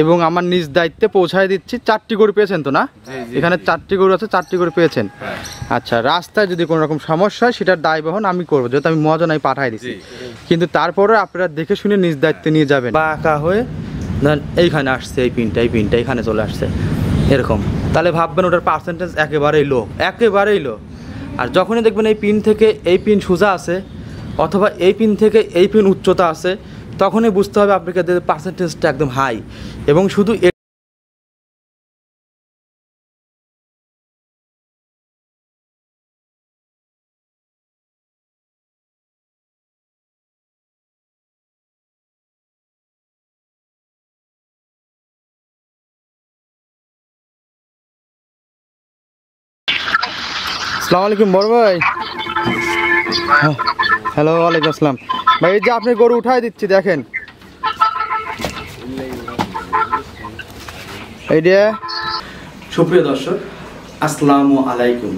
এবং আমার নিজ দায়িত্বে পৌঁছায় দিচ্ছি। 4টি গরু পেয়েছেন তো না? এখানে 4টি গরু আছে, 4টি গরু পেয়েছেন। আচ্ছা, রাস্তায় যদি কোনো রকম সমস্যা হয় সেটার দায় বহন আমি করবো, যেহেতু আমি মহাজনায় পাঠাই দিচ্ছি। কিন্তু তারপরে আপনারা দেখে শুনে নিজ দায়িত্বে নিয়ে যাবেন। বাঁকা হয়ে ধরেন এইখানে আসছে, এই পিনটা এখানে চলে আসছে এরকম, তাহলে ভাববেন ওটার পার্সেন্টেজ একেবারেই লো, একেবারেই লো। আর যখনই দেখবেন এই পিন থেকে এই পিন সোজা আছে অথবা এই পিন থেকে এই পিন উচ্চতা আছে, তখনই বুঝতে হবে আপনাকে পার্সেন্টেজটা একদম হাই। এবং শুধু আসসালামু আলাইকুম বড় ভাই। হ্যালো, ওয়ালাইকুম আসসালাম ভাই। এই যে আপনি গরু উঠাই দিচ্ছি, দেখেন এইটা। সুপ্রিয় দর্শক, আসসালামু আলাইকুম।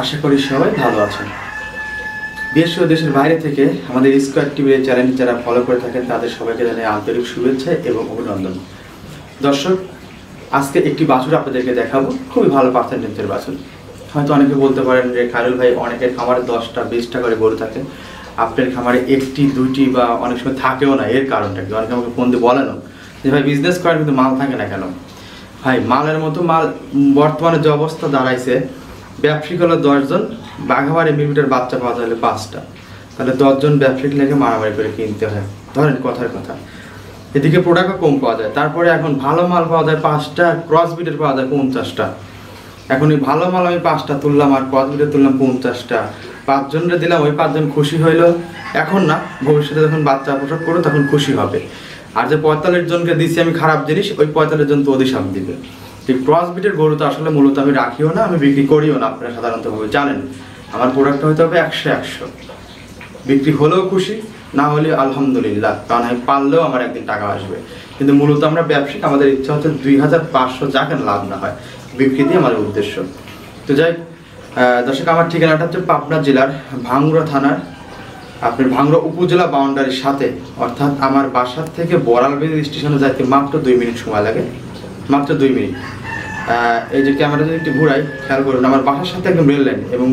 আশা করি সবাই ভালো আছেন। দেশ ও দেশের বাইরে থেকে আমাদের স্কোয়ার টিভির চ্যানেল যারা ফলো করে থাকেন তাদের সবাইকে জানাই আন্তরিক শুভেচ্ছা এবং অভিনন্দন। দর্শক, আজকে একটি বাছুর আপনাদেরকে দেখাবো, খুবই ভালো পার্সেন্টেজের বাছুর। হয়তো অনেকে বলতে পারেন যে খায়রুল ভাই, অনেকের খামারে 10টা 20টা করে গরু থাকে, আপনার খামারে 1টি 2টি বা অনেক সময় থাকেও না। এর কারণটা কি? অনেকে আমাকে ফোন দিয়ে বলেন যে ভাই বিজনেস করেন কিন্তু মাল থাকে না কেন? ভাই, মালের মতো মাল বর্তমানে যে অবস্থা দাঁড়াইছে, ব্যবসায়িক হলো 10 জন, বাঘাবাড়ি মিলিমিটার বাচ্চা পাওয়া যায় 5টা, তাহলে 10 জন ব্যবসায়িক লেগে মারামারি করে কিনতে হয়। ধরেন কথার কথা, এদিকে প্রোডাক্টও কম পাওয়া যায়, তারপরে এখন ভালো মাল পাওয়া যায় 5টা, ক্রস ব্রিডের পাওয়া যায় 50টা। এখন এই ভালো মাল আমি 5টা তুললাম আর ক্রস ব্রিডের তুললাম 50টা, 5 জনরে দিলাম, ওই 5 জন খুশি হইলো এখন না, ভবিষ্যতে যখন বাচ্চা প্রসব করো তখন খুশি হবে। আর যে 45 জনকে দিচ্ছি আমি খারাপ জিনিস, ওই 45 জন তো অধিসাপ দিবে। এই ক্রস ব্রিডের গরু তো আসলে মূলত আমি রাখিও না, আমি বিক্রি করিও না। আপনারা সাধারণতভাবে জানেন আমার প্রোডাক্টটা হয়তো হবে 100 বিক্রি হলেও খুশি, না হলে আলহামদুলিল্লাহ, কারণ আমি পারলেও আমার একদিন টাকা আসবে। কিন্তু মূলত আমরা ব্যবসায়িক, আমাদের ইচ্ছা হচ্ছে 2500 যাকে লাভ না হয়, বিক্রি দিয়ে আমাদের উদ্দেশ্য। তো যাই দর্শক, আমার ঠিকানাটা হচ্ছে পাবনা জেলার ভাঙ্গুড়া থানার আপনার ভাঙ্গুড়া উপজেলা বাউন্ডারির সাথে, অর্থাৎ আমার বাসার থেকে বড়ালবেড়ি স্টেশনে যাইতে মাত্র 2 মিনিট সময় লাগে, মাত্র 2 মিনিট। এই যে ক্যামেরা যদি একটু ঘুরাই, খেয়াল করুন, আমার বাসার সাথে একদম রেল লাইন এবং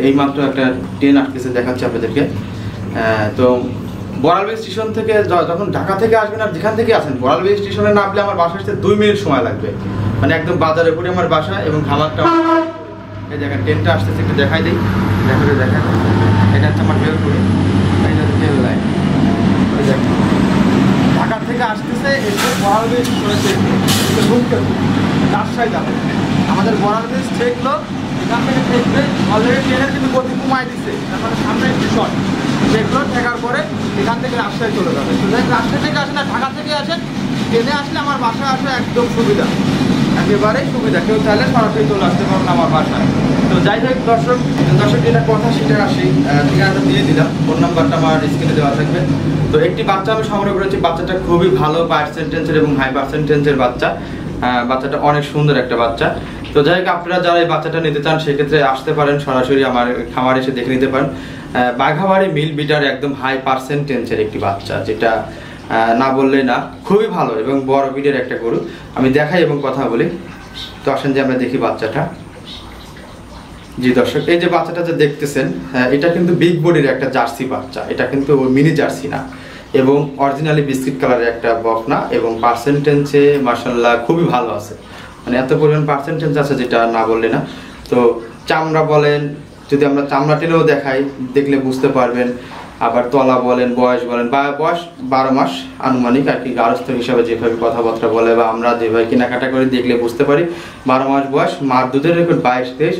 এই মাত্র একটা ট্রেন আসতেছে, দেখাচ্ছে আপনাদেরকে। তো বড়ালবেড়ি স্টেশন থেকে যখন ঢাকা থেকে আসবেন আর যেখান থেকে আসেন, বড়ালবেড়ি স্টেশনে নামলে আমার বাসা আসতে 2 মিনিট সময় লাগবে, মানে একদম বাজারে পড়ে আমার বাসা। এবং খামারটা এই দেখেন, ট্রেনটা আসতেছে, একটু দেখাই দিই, দেখেন এটা হচ্ছে আমার রেল করে, এই যে রেল লাইন, দেখেন ঢাকা থেকে আসতেছে, এসে বড়ালবেড়ি স্টেশনে রাজশাহী যাবে। আমাদের বড়ালবেড়ি ঠেকলো, এখান থেকে ঠেকবে, অলরেডি ট্রেনের কিন্তু গতি কমাই দিচ্ছে, তার মানে সামনে স্টেশন ঠেকলো, ঠেকার পরে এখান থেকে রাজশাহী চলে যাবে। তো যাই রাজশাহী থেকে আসেন না, ঢাকা থেকে আসেন, ট্রেনে আসলে আমার বাসায় আসা একদম সুবিধা, একেবারেই সুবিধা। কেউ চাইলে সরাসরি চলে আসতে পারবেন আমার বাসায়। তো যাই হোক দর্শক, যেটা কথা সেটা আসি, ঠিকানাটা দিয়ে দিলাম, ফোন নাম্বারটা আমার স্ক্রিনে দেওয়া থাকবে। তো একটি বাচ্চা আমি সংগ্রহ করেছি, বাচ্চাটা খুবই ভালো পার্সেন্টেজের এবং হাই পার্সেন্টেজের বাচ্চা। বাচ্চাটা অনেক সুন্দর একটা বাচ্চা। তো যাই হোক, আপনারা যারা এই বাচ্চাটা নিতে চান সেক্ষেত্রে আসতে পারেন, সরাসরি আমার খামারে এসে দেখে নিতে পারেন। বাঘাবাড়ি মিল বিটার একদম হাই পার্সেন্টেজের একটি বাচ্চা, যেটা না বললে না, খুবই ভালো এবং বড় বিডের একটা গরু। আমি দেখাই এবং কথা বলি। তো আসেন যে আমরা দেখি বাচ্চাটা। জি দর্শক, এই যে বাচ্চাটা যে দেখতেছেন, এটা কিন্তু বিগ বডির একটা জার্সি বাচ্চা, এটা কিন্তু মিনি জার্সি না, এবং অরিজিনালি বিস্কিট কালারের একটা বকনা, এবং পার্সেন্টেজে মাশাআল্লাহ খুবই ভালো আছে, মানে এত পরিমাণ পার্সেন্টেজ আছে যেটা না বললে না। তো চামড়া বলেন, যদি আমরা চামড়া টেলেও দেখাই, দেখলে বুঝতে পারবেন। আবার তলা বলেন, বয়স বলেন, বা বয়স 12 মাস আনুমানিক আর কি, গারস্থ হিসাবে যেভাবে কথাবার্তা বলে বা আমরা যেভাবে কেনাকাটা করে দেখলে বুঝতে পারি 12 মাস বয়স। মার দুধের রেকর্ড 22-23।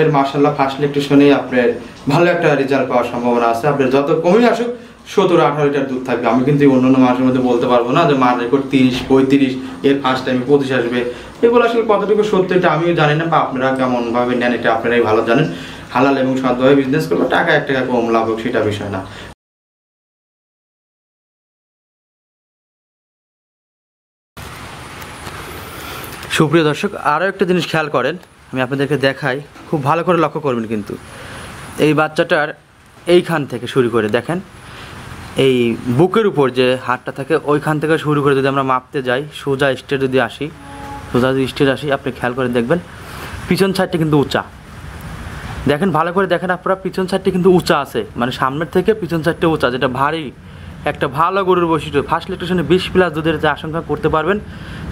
এর মাশাআল্লাহ ফার্স্ট ল্যাকটেশনেই আপনার ভালো একটা রেজাল্ট পাওয়ার সম্ভাবনা আছে। আপনার যত কমই আসুক 17-18 লিটার দুধ থাকবে। আমি কিন্তু অন্যান্য মাসের মধ্যে বলতে পারবো না যে মার রেকর্ড 30-35, এর ফার্স্ট টাইমে 25 আসবে। এগুলো আসলে কতটুকু সত্য এটা আমিও জানি না, বা আপনারা কেমনভাবে নেন এটা আপনারাই ভালো জানেন। হালাল এবং সৎভাবে বিজনেস করবো, টাকা 1 টাকা কম লাভ হোক সেটা বিষয় না। সুপ্রিয় দর্শক, আরও একটা জিনিস খেয়াল করেন, আমি আপনাদেরকে দেখাই, খুব ভালো করে লক্ষ্য করবেন। কিন্তু এই বাচ্চাটার এইখান থেকে শুরু করে দেখেন, এই বুকের উপর যে হাড়টা থাকে ওইখান থেকে শুরু করে যদি আমরা মাপতে যাই, সোজা স্ট্রেট যদি আসি, সোজা যদি স্ট্রেট আসি, আপনি খেয়াল করে দেখবেন পিছন সাইডটা কিন্তু উঁচা। দেখেন ভালো করে দেখেন আপনারা, পিছন সাইডটা কিন্তু উঁচা আছে, মানে সামনের থেকে পিছন সাইডটা উঁচা, যেটা ভারী একটা ভালো গরুর বৈশিষ্ট্য। ফার্স্ট ল্যাকটেশনে 20+ দুধের যে আশঙ্কা করতে পারবেন,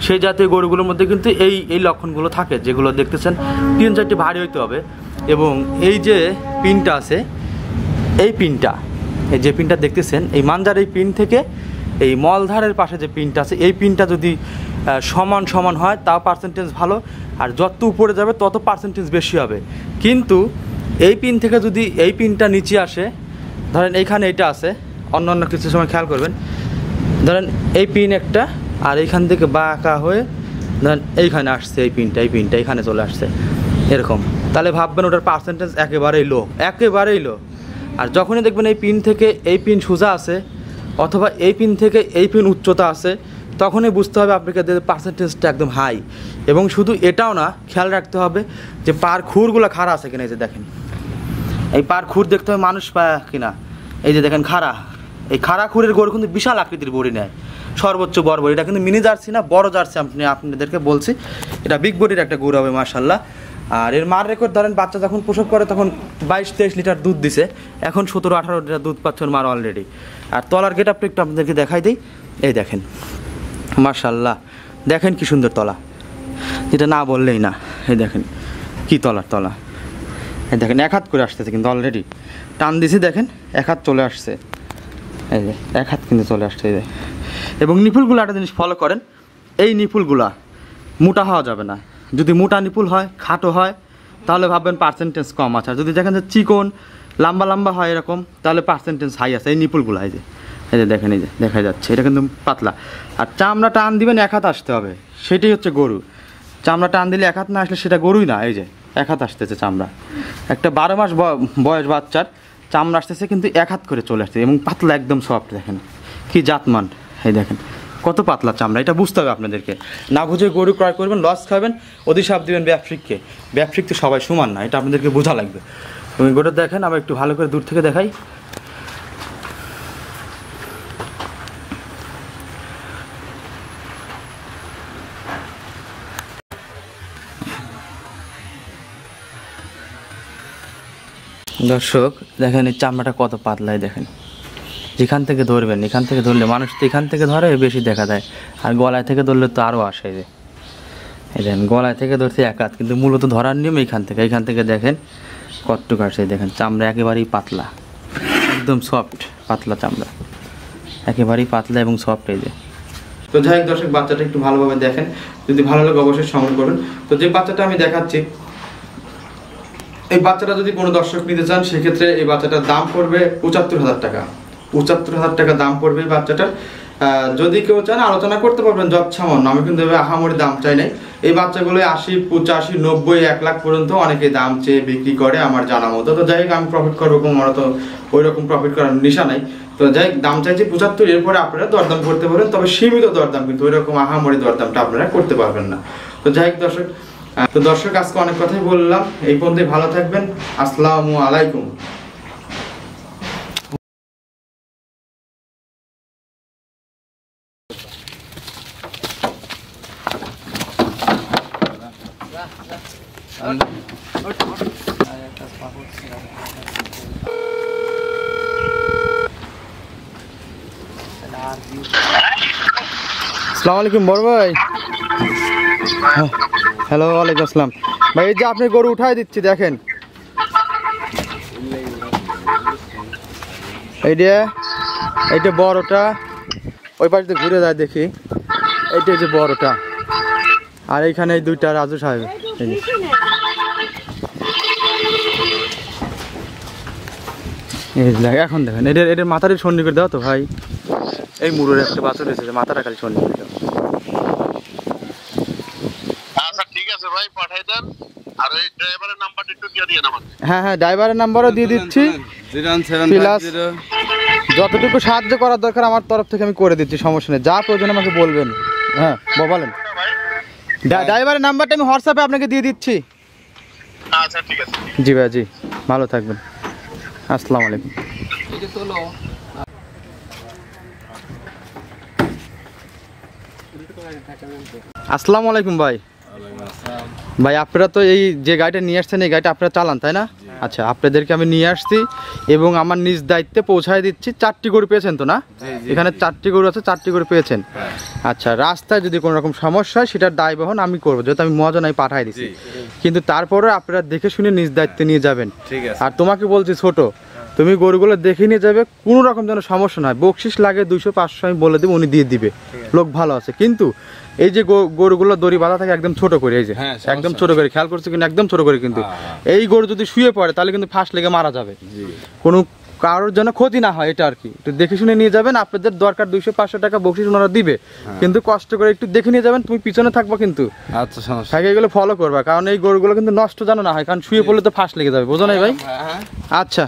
সেই জাতীয় গরুগুলোর মধ্যে কিন্তু এই লক্ষণগুলো থাকে, যেগুলো দেখতেছেন। পিছন সাইডটি ভারী হইতে হবে, এবং এই যে পিনটা আছে, এই পিনটা, এই যে পিনটা দেখতেছেন, এই মাঞ্জার এই পিন থেকে এই মলধারের পাশে যে পিনটা আছে, এই পিনটা যদি সমান সমান হয় তাও পার্সেন্টেজ ভালো, আর যত উপরে যাবে তত পার্সেন্টেজ বেশি হবে। কিন্তু এই পিন থেকে যদি এই পিনটা নিচে আসে, ধরেন এইখানে এটা আছে, অন্য কিছু সময় খেয়াল করবেন, ধরেন এই পিন একটা, আর এইখান থেকে বাঁকা হয়ে ধরেন এইখানে আসছে, এই পিনটা এইখানে চলে আসছে এরকম, তাহলে ভাববেন ওটার পার্সেন্টেজ একেবারেই লো। আর যখনই দেখবেন এই পিন থেকে এই পিন সোজা আছে, অথবা এই পিন থেকে এই পিন উচ্চতা আছে, তখনই বুঝতে হবে আপনাকে পার্সেন্টেজটা একদম হাই। এবং শুধু এটাও না, খেয়াল রাখতে হবে যে পার খুরগুলো খাড়া আছে কিনা। এই যে দেখেন, এই পার খুর দেখতে হবে মানুষ পায় কিনা। এই যে দেখেন খাড়া, এই খাড়া খুরের গরু কিন্তু বিশাল আকৃতির বডি নেয়, সর্বোচ্চ বড় বডি। এটা কিন্তু মিনি জার্সি না, বড় জার্সি। আপনাদেরকে বলছি এটা বিগ বডির একটা গরু হবে মাশাল্লাহ। আর এর মার রেকর্ড ধরেন বাচ্চা যখন প্রসব করে তখন 22-23 লিটার দুধ দিছে, এখন 17-18 লিটার দুধ পাচ্ছে ওর মার অলরেডি। আর তলার গেট আপটা একটু আপনাদেরকে দেখাই দিই। এই দেখেন মাশাল্লাহ, দেখেন কি সুন্দর তলা, যেটা না বললেই না। এই দেখেন কি তলা, এই দেখেন 1 হাত করে আসতেছে কিন্তু অলরেডি টান দিছি, দেখেন 1 হাত চলে আসছে, এই যে 1 হাত কিন্তু চলে আসছে। এই যে, এবং নিপুলগুলো একটা জিনিস ফলো করেন, এই নিপুলগুলা মোটা হওয়া যাবে না। যদি মোটা নিপুল হয়, খাটো হয়, তাহলে ভাববেন পার্সেন্টেজ কম আছে। আর যদি দেখেন যে চিকন লম্বা হয় এরকম, তাহলে পার্সেন্টেজ হাই আছে। এই নিপুলগুলো এই যে দেখেন, এই যে দেখা যাচ্ছে, এটা কিন্তু পাতলা। আর চামড়া টান দিবেন 1 হাত আসতে হবে, সেটাই হচ্ছে গরু। চামড়া টান দিলে 1 হাত না আসলে সেটা গরুই না। এই যে 1 হাত আসতেছে চামড়া, একটা 12 মাস বয়স বাচ্চার চামড়া আসতেছে কিন্তু 1 হাত করে চলে আসছে, এবং পাতলা একদম সফট। দেখেন কি জাতমান, এই দেখেন কত পাতলা চামড়া। এটা বুঝতে হবে আপনাদেরকে। না বুঝে গরু ক্রয় করবেন, লস খাবেন, অধিশাপ দিবেন ব্যবসায়িককে। ব্যবসায়িক তো সবাই সমান না, এটা আপনাদেরকে বোঝা লাগবে। তুমি গরুটা দেখেন, আবার একটু ভালো করে দূর থেকে দেখাই। দর্শক দেখেন এই চামড়াটা কত পাতলায়, দেখেন যেখান থেকে ধরবেন, এখান থেকে ধরলে মানুষ তো এখান থেকে ধরে বেশি দেখা যায়, আর গলায় থেকে ধরলে তো আরও আসে। যে এই দেখেন গলায় থেকে ধরছে 1 হাত, কিন্তু মূলত ধরার নিয়ম এইখান থেকে দেখেন কতটুকু আসে। দেখেন চামড়া একেবারেই পাতলা, একদম সফট পাতলা চামড়া, একেবারেই পাতলা এবং সফট। এই যে তো যাই হোক দর্শক, বাচ্চাটা একটু ভালোভাবে দেখেন, যদি ভালো লাগে অবশ্যই সংগ্রহ করবেন। তো যে বাচ্চাটা আমি দেখাচ্ছি, এই বাচ্চাটা যদি কোনো দর্শক নিতে চান, সেক্ষেত্রে এই বাচ্চাটার দাম পড়বে 75,000 টাকা। 75,000 টাকা দাম পড়বে এই বাচ্চাটার। যদি কেউ চান আলোচনা করতে পারবেন যৎসামান্য, আমি কিন্তু আহামরি দাম চাই নাই। এই বাচ্চাগুলো 80, 85, 90, 1 লাখ পর্যন্ত অনেকে দাম চেয়ে বিক্রি করে আমার জানা মতো। তো যাই হোক আমি প্রফিট করবো, আমার তো ওই রকম প্রফিট করার নিশা নাই। তো যাই হোক দাম চাইছি 75, এরপরে আপনারা দরদাম করতে পারেন, তবে সীমিত দরদাম, কিন্তু ওই রকম আহামরি দরদামটা আপনারা করতে পারবেন না। তো যাই হোক দর্শক আজকে অনেক কথাই বললাম, এই পর্যন্তই। ভালো থাকবেন, আসসালামু আলাইকুম। আসসালামু আলাইকুম বড় ভাই। হ্যালো, ওয়ালাইকুম আসসালাম ভাই। এই যে আপনি গরু উঠাই দিচ্ছি, দেখেন এইটা বড়টা, ওই পাশে ঘুরে যায় দেখি, এইটা যে বড়টা, আর এইখানে এই 2টা রাজু সাহেব। এখন দেখেন এটার মাথাটা সন্নি করে দাও তো ভাই। এই মুড়োর একটা বাছুর এসেছে, মাথাটা খালি সন্নি করে দাও। হ্যাঁ, ড্রাইভারের নাম্বারও দিয়ে দিচ্ছি, যতটুকু সাহায্য করার দরকার আমার তরফ থেকে আমি করে দিচ্ছি, সমস্যা নেই। যা প্রয়োজন আমাকে বলবেন। হ্যাঁ বলেন, ড্রাইভারের নাম্বারটা আমি হোয়াটসঅ্যাপে আপনাকে দিয়ে দিচ্ছি। আচ্ছা ঠিক আছে। জি ভাই, জি ভালো থাকবেন, আসসালামু আলাইকুম। আসসালামু আলাইকুম ভাই। ভাই আপনারা তো এই যে গাড়িটা নিয়ে আসছেন এই গাড়িটা আপনারা চালান তাই না? আচ্ছা, আপনাদেরকে আমি নিয়ে আসছি এবং আমার নিজ দায়িত্বে পৌঁছায় দিচ্ছি। 4টি গরু পেয়েছেন তো না? এখানে 4টি গরু আছে, 4টি গরু পেয়েছেন। আচ্ছা, রাস্তায় যদি কোনো রকম সমস্যা হয় সেটার দায় বহন আমি করবো, যেহেতু আমি মহাজনায় পাঠাই দিচ্ছি। কিন্তু তারপরে আপনারা দেখে শুনে নিজ দায়িত্বে নিয়ে যাবেন। আর তোমাকে বলছি ছোট, তুমি গরুগুলো দেখে নিয়ে যাবে, কোনো রকম যেন সমস্যা নয়। বকশিস লাগে 200-500 আমি বলে দেবো, উনি দিয়ে দিবে, লোক ভালো আছে। কিন্তু এই যে গরুগুলো দড়ি বাঁধা থাকে একদম ছোট করে, এই যে একদম ছোট করে, খেয়াল করছে কিন্তু একদম ছোট করে। কিন্তু এই গরু যদি শুয়ে পড়ে তাহলে কিন্তু ফাঁস লেগে মারা যাবে, কোনো কারোর জন্য ক্ষতি না হয়, এটা আর কি। একটু দেখে শুনে নিয়ে যাবেন। আপনাদের দরকার 200-500 টাকা বকশিস ওনারা দিবে, কিন্তু কষ্ট করে একটু দেখে নিয়ে যাবেন। তুমি পিছনে থাকবা কিন্তু, আচ্ছা সমস্যা থাকে এগুলো ফলো করবা, কারণ এই গরুগুলো কিন্তু নষ্ট জানো না হয়, কারণ শুয়ে পড়লে তো ফাঁস লেগে যাবে, বোঝো না ভাই? আচ্ছা।